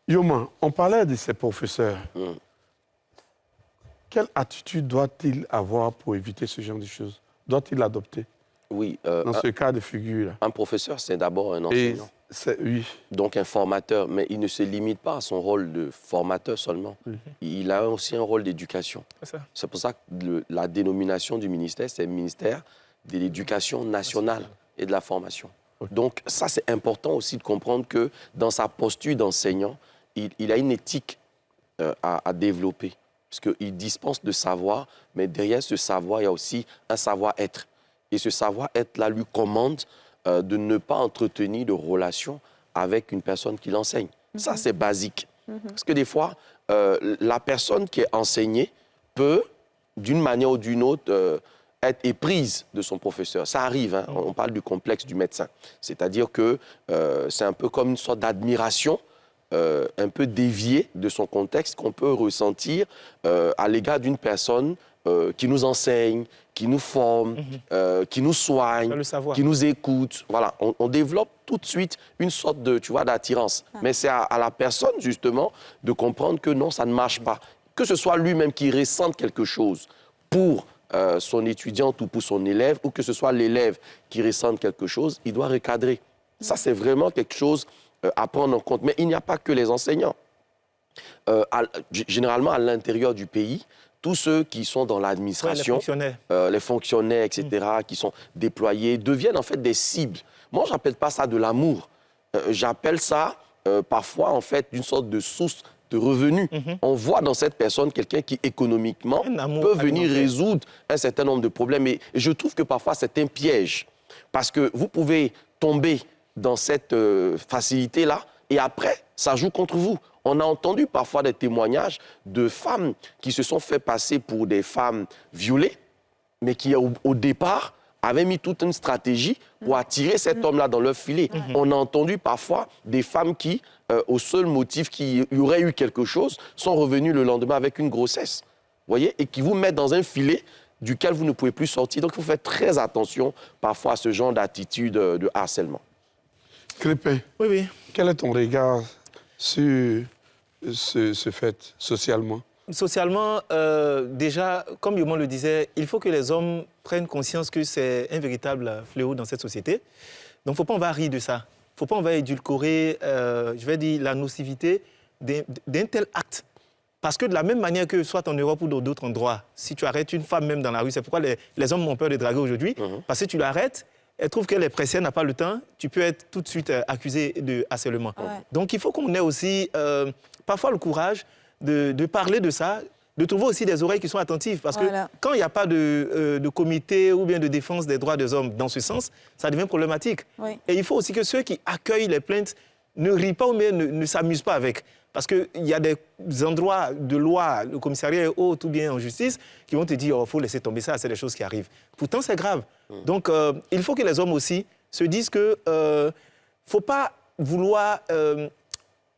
Yoma, on parlait de ces professeurs. Quelle attitude doit-il avoir pour éviter ce genre de choses? Doit-il adopter Oui. dans ce cas de figure-là? Un professeur, c'est d'abord un enseignant. Oui. Donc un formateur, mais il ne se limite pas à son rôle de formateur seulement. Il a aussi un rôle d'éducation. C'est pour ça que la dénomination du ministère, c'est le ministère de l'Éducation nationale et de la formation. Donc ça, c'est important aussi de comprendre que dans sa posture d'enseignant, il a une éthique à développer. Parce qu'il dispense de savoir, mais derrière ce savoir, il y a aussi un savoir-être. Et ce savoir-être-là lui commande de ne pas entretenir de relation avec une personne qui l'enseigne. Ça, c'est basique. Parce que des fois, la personne qui est enseignée peut, d'une manière ou d'une autre, être éprise de son professeur. Ça arrive, hein? On parle du complexe du médecin. C'est-à-dire que c'est un peu comme une sorte d'admiration un peu déviée de son contexte qu'on peut ressentir à l'égard d'une personne qui nous enseigne, qui nous forme, qui nous soigne, qui nous écoute. Voilà, on développe tout de suite une sorte de, tu vois, d'attirance. Mais c'est à la personne, justement, de comprendre que non, ça ne marche pas. Que ce soit lui-même qui ressente quelque chose pour son étudiante ou pour son élève, ou que ce soit l'élève qui ressente quelque chose, il doit recadrer. Ça, c'est vraiment quelque chose à prendre en compte. Mais il n'y a pas que les enseignants. Généralement, à l'intérieur du pays, tous ceux qui sont dans l'administration, les fonctionnaires, etc., qui sont déployés, deviennent en fait des cibles. Moi, je n'appelle pas ça de l'amour. J'appelle ça parfois, en fait, une sorte de source de revenus. On voit dans cette personne quelqu'un qui, économiquement, peut venir résoudre un certain nombre de problèmes. Et je trouve que parfois, c'est un piège. Parce que vous pouvez tomber dans cette facilité-là, et après, ça joue contre vous. On a entendu parfois des témoignages de femmes qui se sont fait passer pour des femmes violées, mais qui, au départ, avaient mis toute une stratégie pour attirer cet homme-là dans leur filet. On a entendu parfois des femmes qui, au seul motif qu'il y aurait eu quelque chose, sont revenues le lendemain avec une grossesse. Vous voyez? Et qui vous mettent dans un filet duquel vous ne pouvez plus sortir. Donc, il faut faire très attention parfois à ce genre d'attitude de harcèlement. Crépin, quel est ton regard sur ce fait socialement? Socialement, déjà, comme Yoman le disait, il faut que les hommes prennent conscience que c'est un véritable fléau dans cette société. Donc, il ne faut pas en rire de ça. Il ne faut pas en édulcorer, je vais dire, la nocivité d'un tel acte. Parce que de la même manière que soit en Europe ou dans d'autres endroits, si tu arrêtes une femme même dans la rue, c'est pourquoi les hommes ont peur de draguer aujourd'hui, parce que tu l'arrêtes, elle trouve qu'elle est pressée, elle n'a pas le temps, tu peux être tout de suite accusé de harcèlement. Donc il faut qu'on ait aussi parfois le courage de parler de ça, de trouver aussi des oreilles qui sont attentives. Parce que quand il n'y a pas de comité ou bien de défense des droits des hommes dans ce sens, ça devient problématique. Et il faut aussi que ceux qui accueillent les plaintes ne rient pas ou bien ne s'amusent pas avec. Parce qu'il y a des endroits de loi, le commissariat et autres, ou bien en justice, qui vont te dire « il faut laisser tomber ça, c'est des choses qui arrivent ». Pourtant, c'est grave. Donc, il faut que les hommes aussi se disent qu'il ne faut pas vouloir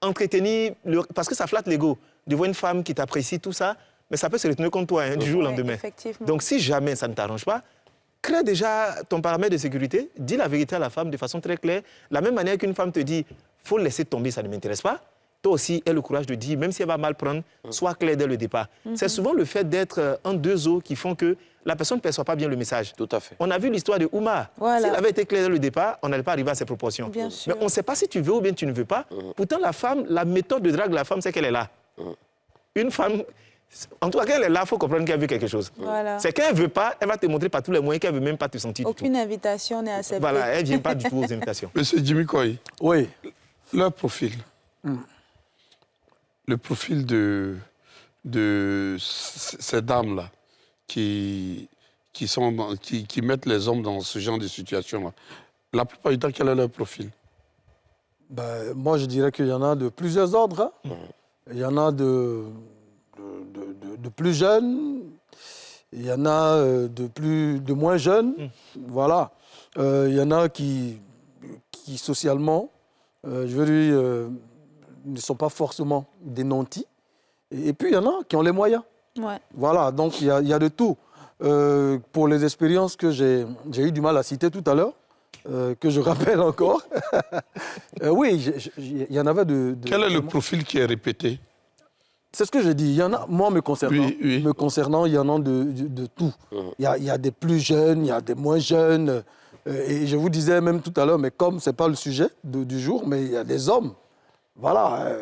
entretenir... Parce que ça flatte l'ego de voir une femme qui t'apprécie, tout ça, mais ça peut se retourner contre toi du jour au lendemain. Donc, si jamais ça ne t'arrange pas, crée déjà ton paramètre de sécurité, dis la vérité à la femme de façon très claire. De la même manière qu'une femme te dit « il faut laisser tomber, ça ne m'intéresse pas », toi aussi, aie le courage de dire, même si elle va mal prendre, sois clair dès le départ. C'est souvent le fait d'être en deux eaux qui font que la personne ne perçoit pas bien le message. Tout à fait. On a vu l'histoire de Oumar. S'il avait été clair dès le départ, on n'allait pas arriver à ces proportions. Mais on ne sait pas si tu veux ou bien tu ne veux pas. Pourtant, la femme, la méthode de drague de la femme, c'est qu'elle est là. Une femme, en tout cas, quand elle est là, il faut comprendre qu'elle veut quelque chose. C'est qu'elle ne veut pas, elle va te montrer par tous les moyens qu'elle ne veut même pas te sentir. Aucune invitation n'est acceptée. Voilà, elle ne vient pas du tout aux invitations. Monsieur Jimmy Koy, oui. Leur profil. Le profil de ces dames-là qui mettent les hommes dans ce genre de situation-là, la plupart du temps, quel est leur profil? Moi, je dirais qu'il y en a de plusieurs ordres. Hein. Il y en a de plus jeunes, il y en a de moins jeunes. Voilà. Il y en a qui socialement, je veux dire, ne sont pas forcément des nantis. Et puis, il y en a qui ont les moyens. Voilà, donc il y a de tout. Pour les expériences que j'ai eu du mal à citer tout à l'heure, que je rappelle encore. Oui, il y en avait de... Quel est le profil qui est répété? C'est ce que je dis. Il y en a, moi, me concernant, Oui. il y en a de tout. Il y a des plus jeunes, il y a des moins jeunes. Et je vous disais même tout à l'heure, mais comme ce n'est pas le sujet du jour, mais il y a des hommes. Voilà.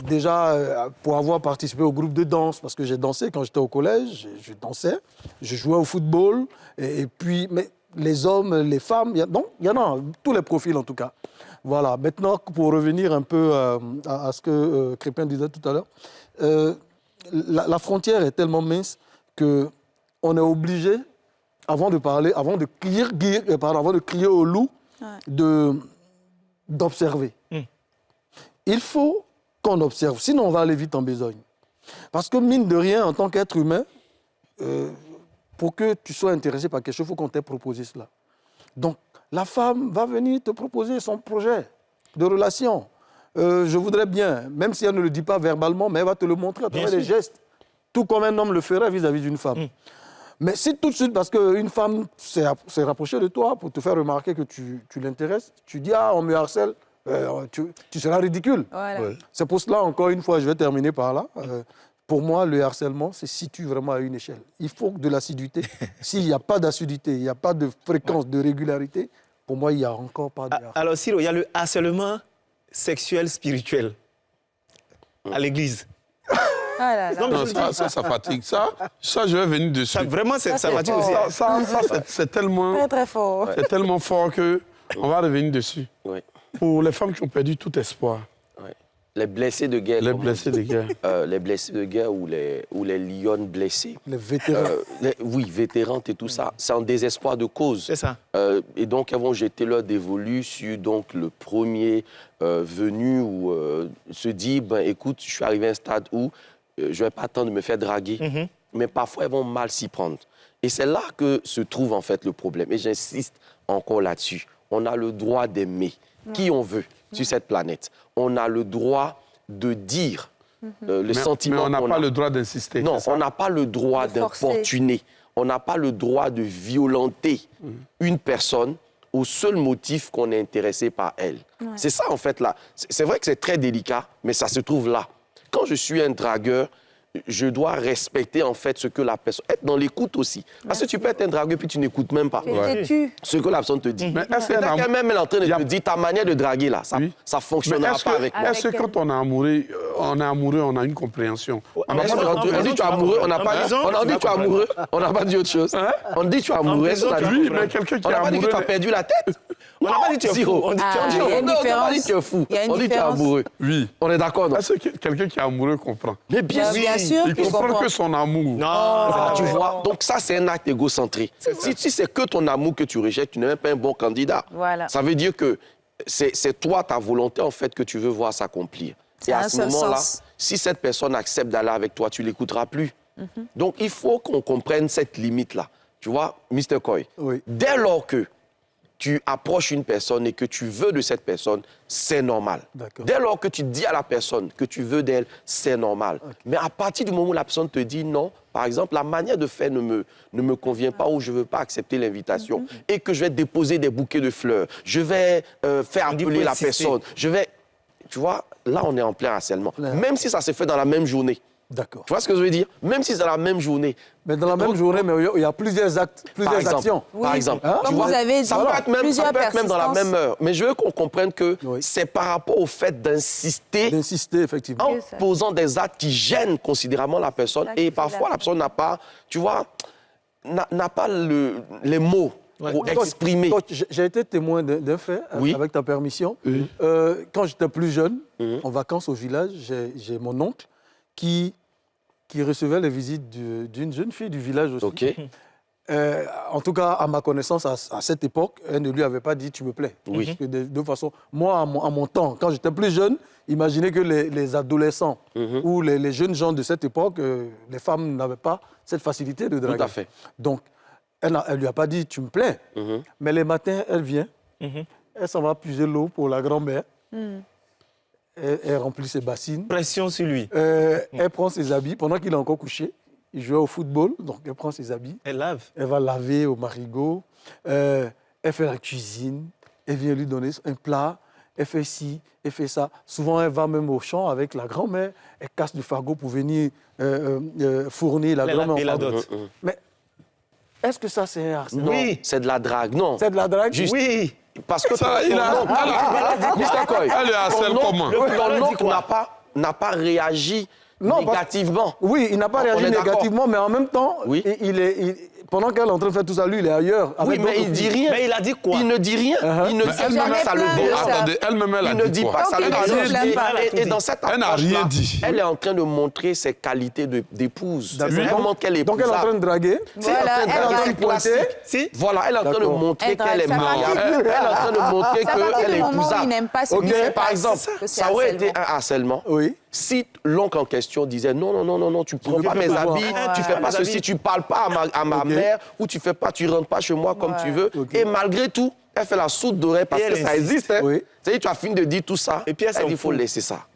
Déjà, pour avoir participé au groupe de danse, parce que j'ai dansé quand j'étais au collège, je dansais, je jouais au football. Et puis, mais les hommes, les femmes, il y en a, tous les profils en tout cas. Voilà. Maintenant, pour revenir un peu à ce que Crépin disait tout à l'heure, la frontière est tellement mince qu'on est obligé, avant de parler, avant de crier au loup, d'observer. Il faut qu'on observe, sinon on va aller vite en besogne. Parce que mine de rien, en tant qu'être humain, pour que tu sois intéressé par quelque chose, il faut qu'on t'ait proposé cela. Donc, la femme va venir te proposer son projet de relation. Je voudrais bien, même si elle ne le dit pas verbalement, mais elle va te le montrer à travers les gestes, tout comme un homme le ferait vis-à-vis d'une femme. Mais si tout de suite, parce qu'une femme s'est rapprochée de toi pour te faire remarquer que tu l'intéresses, tu dis « Ah, on me harcèle », tu seras ridicule. Voilà. Ouais. C'est pour cela, encore une fois, je vais terminer par là. Pour moi, le harcèlement se situe vraiment à une échelle. Il faut de l'assiduité. S'il n'y a pas d'assiduité, il n'y a pas de fréquence, de régularité, pour moi, il n'y a encore pas de harcèlement. Alors, Cyril, il y a le harcèlement sexuel spirituel à l'église. Ah là là. Non, mais Non, je le dis. ça fatigue. Ça, je vais venir dessus. Ça, vraiment, ça c'est fatigue fort. aussi. Ça, c'est tellement, Très, très fort. c'est tellement fort qu'on va revenir dessus. Oui. Pour les femmes qui ont perdu tout espoir, Les blessés de guerre. les comme on blessés de guerre. les blessés de guerre ou les lionnes blessés. Les vétérans. Oui, vétérans et tout ça, c'est en désespoir de cause. C'est ça. Et donc, elles vont jeter leur dévolu sur donc, le premier venu ou se dit, ben, écoute, je suis arrivé à un stade où je ne vais pas attendre de me faire draguer. Mais parfois, elles vont mal s'y prendre. Et c'est là que se trouve en fait le problème. Et j'insiste encore là-dessus. On a le droit d'aimer qui on veut sur cette planète. On a le droit de dire le sentiment Mais on n'a qu'on pas a. le droit d'insister. Non, c'est ça? on n'a pas le droit De forcer. d'importuner. On n'a pas le droit de violenter une personne au seul motif qu'on est intéressé par elle. C'est ça, en fait, là. C'est vrai que c'est très délicat, mais ça se trouve là. Quand je suis un dragueur, je dois respecter, en fait, ce que la personne... Être dans l'écoute aussi. Parce que tu peux être un dragueur puis tu n'écoutes même pas Tu es têtu. ce que la personne te dit. Mais est-ce Peut-être qu'elle-même, elle est en train de Il y a- te dire ta manière de draguer, là, ça ne Mais fonctionnera pas avec moi. est-ce que quand on est amoureux, on a une compréhension? On dit tu es amoureux, on n'a pas dit, on dit tu es amoureux, on n'a pas dit autre chose. On dit tu es amoureux, est-ce qu'on a dit- Oui, mais quelqu'un qui on est n'a pas dit que tu as amoureux... perdu la tête. On n'a pas dit tu es fou. Zéro. On dit Ah, tu es il y a une on n'a pas différence. dit tu es fou. Il y a une On dit tu es différence. amoureux. Oui. On est d'accord, non? Est-ce que quelqu'un qui est amoureux comprend? Mais bien sûr. Bien sûr Il qu'il comprend comprend. que son amour. Non, Ah, tu vois, donc ça, c'est un acte égocentré. Si c'est que ton amour que tu rejettes, tu n'es même pas un bon candidat. Voilà. Ça veut dire que c'est toi, ta volonté, en fait, que tu veux voir s'accomplir. C'est Et un à ce seul moment-là, sens. si cette personne accepte d'aller avec toi, tu ne l'écouteras plus. Donc, il faut qu'on comprenne cette limite-là. Tu vois, Mr. Koy, Oui. dès lors que tu approches une personne et que tu veux de cette personne, c'est normal. D'accord. Dès lors que tu dis à la personne que tu veux d'elle, c'est normal. Mais à partir du moment où la personne te dit non, par exemple, la manière de faire ne me convient pas ou je ne veux pas accepter l'invitation et que je vais déposer des bouquets de fleurs, je vais faire On dit appeler faut la insister. personne, je vais... Tu vois, là, on est en plein harcèlement. Plein. Même si ça se fait dans la même journée. D'accord. Tu vois ce que je veux dire? Même si c'est dans la même journée. Mais dans la même journée, mais il y a plusieurs actes, Par plusieurs exemple, actions. par Oui, exemple. Hein? Tu comme vois, vous avez ça dit, peut être même, ça plusieurs peut être même dans la persistances. même heure. Mais je veux qu'on comprenne que Oui. c'est par rapport au fait d'insister D'insister, effectivement. en C'est ça. posant des actes qui gênent considérablement la personne. Ça, Et c'est parfois, la- la personne n'a pas, tu vois, n'a pas les mots pour exprimer. Coach, j'ai été témoin d'un fait, Oui. avec ta permission. Quand j'étais plus jeune, en vacances au village, j'ai mon oncle qui recevait les visites d'une jeune fille du village aussi. OK. En tout cas, à ma connaissance, à cette époque, elle ne lui avait pas dit « tu me plais ». Oui. Parce que de toute façon, moi, à mon temps, quand j'étais plus jeune, imaginez que les adolescents ou les jeunes gens de cette époque, les femmes n'avaient pas cette facilité de draguer. Tout à fait. Donc, elle ne lui a pas dit « tu me plais ». Mais les matins, elle vient, elle s'en va puiser l'eau pour la grand-mère. Elle remplit ses bassines. Pression sur lui. Elle prend ses habits pendant qu'il est encore couché. Il jouait au football, donc elle prend ses habits. Elle lave. Elle va laver au marigot. Elle fait la cuisine. elle vient lui donner un plat, elle fait ci, elle fait ça. Souvent, elle va même au champ avec la grand-mère, elle casse du fagot pour venir fournir la grand-mère en fagot. Mais est-ce que ça, c'est un harcèlement? Oui, c'est de la drague, non. C'est de la drague? Juste. Oui. Parce que Ça, il a... Mr. Koy, Elle le harcèle comment? ton oncle n'a pas réagi négativement. Oui, il n'a pas réagi négativement, mais en même temps, oui. Pendant qu'elle est en train de faire tout ça, lui, il est ailleurs. Oui, mais il dit rien. Mais il a dit quoi? Il ne dit rien. Il ne dit pas ça le dérange. Attendez, elle-même, elle a Il ne dit dit quoi? pas ça le dérange. Et dans cette Elle n'a rien approche-là, dit. elle est en train de montrer ses qualités d'épouse. Elle montre qu'elle est Donc elle est en train de draguer. Voilà, elle est en train de pointer. Voilà, elle est en train de montrer qu'elle est mariée. Elle est en train de montrer qu'elle est épousable. Par exemple, ça aurait été un harcèlement. Oui. Si l'oncle en question disait non, tu prends pas mes habits, tu fais pas ceci, tu parles pas à ma mère, ou tu fais pas, tu rentres pas chez moi comme tu veux, et malgré tout, elle fait la sourde d'oreille parce que ça existe. Hein. Oui. C'est-à-dire, tu as fini de dire tout ça, et puis elle dit il faut laisser ça.